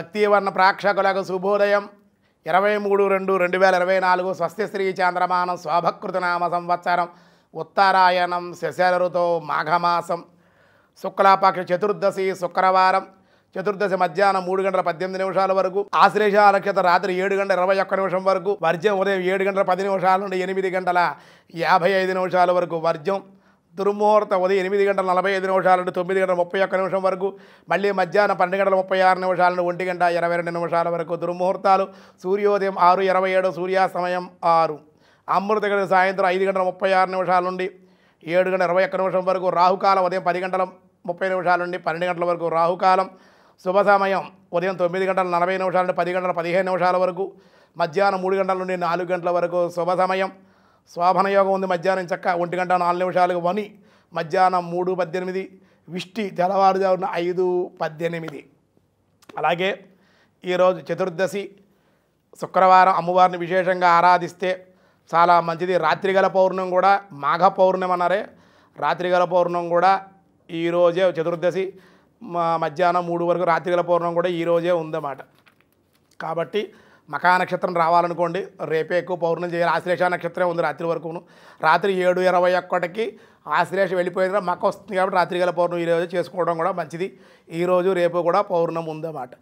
భక్తివర్ణ ప్రేక్షకులకు శుభోదయం 23/2/2024 స్వస్తి శ్రీ చాంద్రమానం స్వాభకృతనామ సంవత్సరం ఉత్తరాయణం శశర ఋతువు మాఘమాసం శుక్లపక్ష చతుర్దశి శుక్రవారం చతుర్దశి మధ్యాహ్నం 3:18 వరకు ఆశ్లేష నక్షత్రం రాత్రి 7:21 వరకు వర్జ్యం ఉదయం 7:10 నుండి 8:55 వరకు వర్జ్యం దుర్ముహూర్తం ఉదయం 8:45 నుండి 9:31 వరకు మళ్ళీ మధ్యాహ్నం 12:36 నుండి 1:22 వరకు దుర్ముహూర్తాలు సూర్యోదయం 6:27 సూర్యాస్తమయం 6 అమృత గడియ సాయంత్రం 5:36 నుండి 7:21 వరకు రాహుకాలం ఉదయం 10:30 నుండి 12 వరకు రాహుకాలం శుభ సమయం ఉదయం 9:40 నుండి 10:15 వరకు మధ్యాహ్నం 3 గంటల నుండి 4 గంటల వరకు శుభ సమయం శోభన యోగం ఉంది మధ్యాహ్నం చక్క 1:04 వని మధ్యాహ్నం 3:18 విష్టి తెల్లవారుజామున 5:18. అలాగే ఈరోజు చతుర్దశి శుక్రవారం అమ్మవారిని విశేషంగా ఆరాధిస్తే చాలా మంచిది. రాత్రిగల పౌర్ణం కూడా మాఘ పౌర్ణమి అన్నారే, రాత్రిగల పౌర్ణం కూడా ఈరోజే చతుర్దశి మధ్యాహ్నం 3 వరకు రాత్రిగల పౌర్ణం కూడా ఈరోజే ఉందన్నమాట. కాబట్టి మకా నక్షత్రం రావాలనుకోండి రేపే ఎక్కువ పౌర్ణం చేయాలి. ఆశ్లేష నక్షత్రం ఉంది రాత్రి వరకును. రాత్రి 7:21కి ఆశ్లేష వెళ్ళిపోయిన మక వస్తుంది కాబట్టి రాత్రిగల పౌర్ణం ఈరోజు చేసుకోవడం కూడా మంచిది. ఈరోజు రేపు కూడా పౌర్ణం ఉందన్నమాట.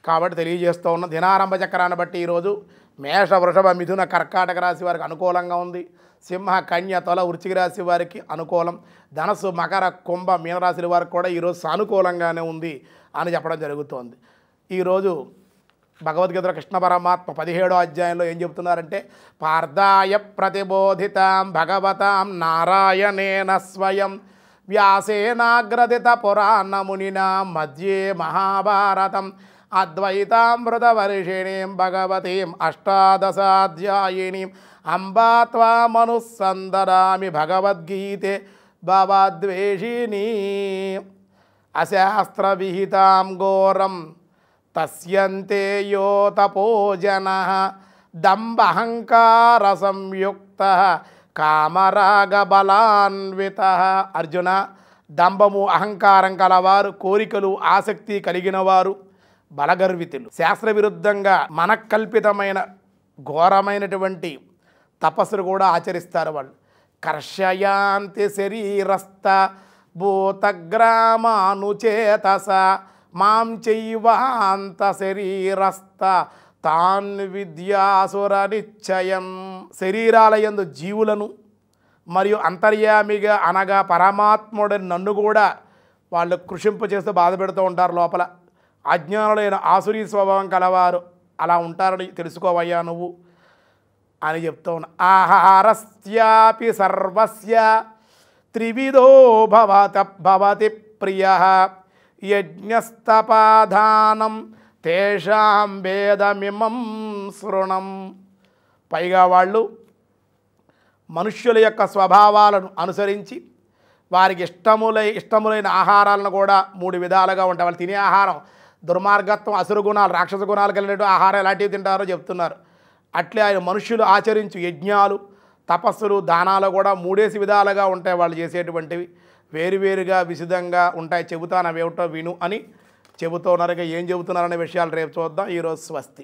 కాబట్టి తెలియజేస్తూ ఉన్న దినారంభ చక్రాన్ని బట్టి ఈరోజు మేష వృషభ మిథున కర్కాటక రాశి వారికి అనుకూలంగా ఉంది. సింహ కన్య తొల వృశ్చిక రాశి వారికి అనుకూలం. ధనస్సు మకర కుంభ మీనరాశుల వారికి కూడా ఈరోజు సానుకూలంగానే ఉంది అని చెప్పడం జరుగుతోంది. ఈరోజు భగవద్గీత కృష్ణ పరమాత్మ 17వ అధ్యాయంలో ఏం చెబుతున్నారంటే పార్థాయ ప్రతిబోధితాం భగవతాం నారాయణేన స్వయం వ్యాసేనాగ్రదిత పురాణమునినా మధ్యే మహాభారతం అద్వైతామృతవర్షిణీం భగవతీం అష్టాదశాధ్యాయినీం అంబా త్వామనుసందరామి భగవద్గీతే భవద్వేషిణీ అశాస్త్రవిహితాం ఘోరం తస్యంతే యో తపోజనః దంభహంకార సంయుక్తః కామరాగబలాన్వితః. అర్జున, దంభము అహంకారం కలవారు, కోరికలు ఆసక్తి కలిగిన వారు బలగర్వితులు, శాస్త్ర విరుద్ధంగా మనకల్పితమైన ఘోరమైనటువంటి తపస్సులు కూడా ఆచరిస్తారు. వాళ్ళు కర్షయాంతి శరీరస్థ భూతగ్రామానుచేతస మాం చైవాంత శరీరస్థ తాన్ విద్యాసుర నిశ్చయం. శరీరాలయందు జీవులను మరియు అంతర్యామిగా అనగా పరమాత్ముడిని నన్ను కూడా వాళ్ళు కృషింప చేస్తూ బాధ పెడుతూ ఉంటారు. లోపల అజ్ఞానులైన ఆసురీ స్వభావం కలవారు అలా ఉంటారని తెలుసుకోవయ్యా నువ్వు అని చెప్తూ ఉన్నా. ఆహారస్యాపి సర్వస్య త్రివిధో భవతి ప్రియః యజ్ఞస్తపాధానం తేషాం వేదమిమం శృణం. పైగా వాళ్ళు మనుష్యుల యొక్క స్వభావాలను అనుసరించి వారికి ఇష్టములైన ఆహారాలను కూడా 3 విధాలుగా ఉంటాయి. వాళ్ళు తినే ఆహారం దుర్మార్గత్వం, అసురు గుణాలు, రాక్షస గుణాలు కలిగినట్టు ఆహారం ఎలాంటివి తింటారో చెప్తున్నారు. అట్లే ఆయన మనుష్యులు ఆచరించు యజ్ఞాలు తపస్సులు దానాలు కూడా 3 విధాలుగా ఉంటాయి. వాళ్ళు చేసేటువంటివి వేరువేరుగా విశదంగా ఉంటాయి. చెబుతాను అవేమిటో విను అని చెబుతున్నారు. ఏం చెబుతున్నారనే విషయాలు రేపు చూద్దాం. ఈరోజు స్వస్తి.